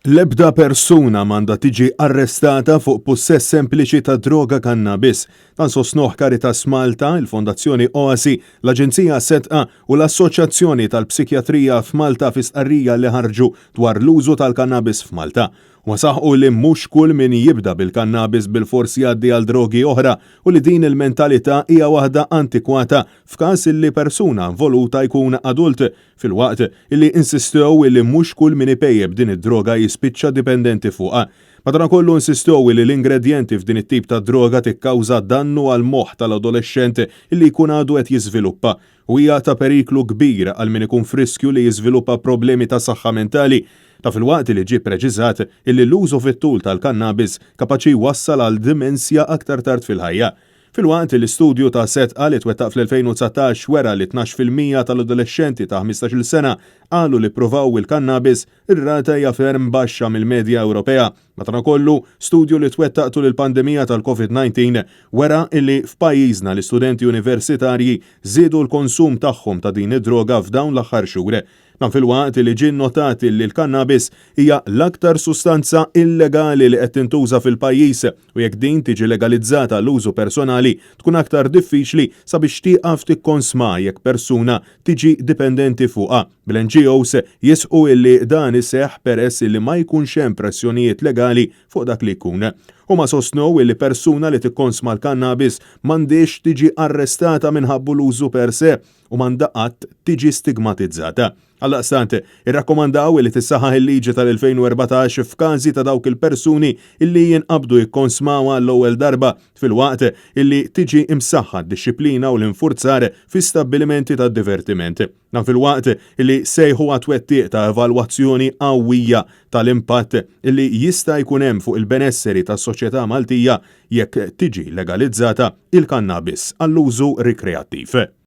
L-ebda persuna m'għandha tiġi arrestata fuq possess sempliċi ta' droga kannabis. Dan sostnuh Caritas Malta, il-Fondazzjoni Oasi, l-Aġenzija Setqa u l-Assoċjazzjoni tal-Psikjatrija f'Malta fi stqarrija li ħarġu dwar l-użu tal-kannabis f'Malta. Wasaħqu li mhux kull min jibda bil-kannabis bil-forsi jgħaddi għal drogi oħra u li din il-mentalità hija waħda antikwata f'każ illi persuna involuta jkun adult, filwaqt illi insistew illi mhux kull min ipejjeb din id-droga jispiċċa dipendenti fuqha. Madankollu insistew li l-ingredjenti f'din it-tip ta' droga tikkawża dannu għal moħħ tal-adolescent illi jkun għadu qed jiżviluppa u hija ta' periklu kbir għal min ikun friskju li jiżviluppa problemi ta' saħħa mentali. Ta' filwaqt li ġie preċiżat illi l-użu fit-tul tal-kannabis kapaċi wassal għal dimensja aktar tard fil-ħajja. Filwaqt l-istudju ta' Setqa li twettaq fl-2019 wera li 12% tal-adolescenti ta' 15-il sena qalu li pprovaw il-kannabis, ir-rata hija ferm baxxa mill-medja Ewropea. Madankollu, studju li twettaq tul il-pandemija tal-COVID-19 wera illi f'pajjiżna l-istudenti universitarji żiedu l-konsum tagħhom ta' din id-droga f'dawn l-aħħar xhur. Dan filwaqt li ġie notat li l-kannabis hija l-aktar sustanza illegali li qed tintuża fil-pajjiż u jekk din tiġi legalizzata l-użu personali tkun aktar diffiċli sabiex tieqaf tikkonsma jekk persuna tiġi dipendenti fuqha. Bil-NGOs jisqu illi dan iseħħ peress li ma jkunx hemm pressjonijiet legali fuq dak li jkun. Huma sostnew illi persuna li tikkonsma l-kannabis m'għandix tiġi arrestata minħabba l-użu per se u m'għandha qatt tiġi stigmatizzata. Għaldaqstant, irrakkomandaw li tissaħħaħ il-liġi tal-2014 f'każi ta' dawk il-persuni illi jinqabdu jikkonsmawha l-ewwel darba filwaqt illi tiġi imsaħħa d-dixxiplina u l-infurzar fi stabbilimenti ta' divertiment. Dan filwaqt illi sejħu għat-twettiq ta' evalwazzjoni qawwija tal-impatt illi jista' jkun hemm fuq il-benesseri tas-soċjetà Maltija jekk tiġi legalizzata il-kannabis għall-użu rikreattiv.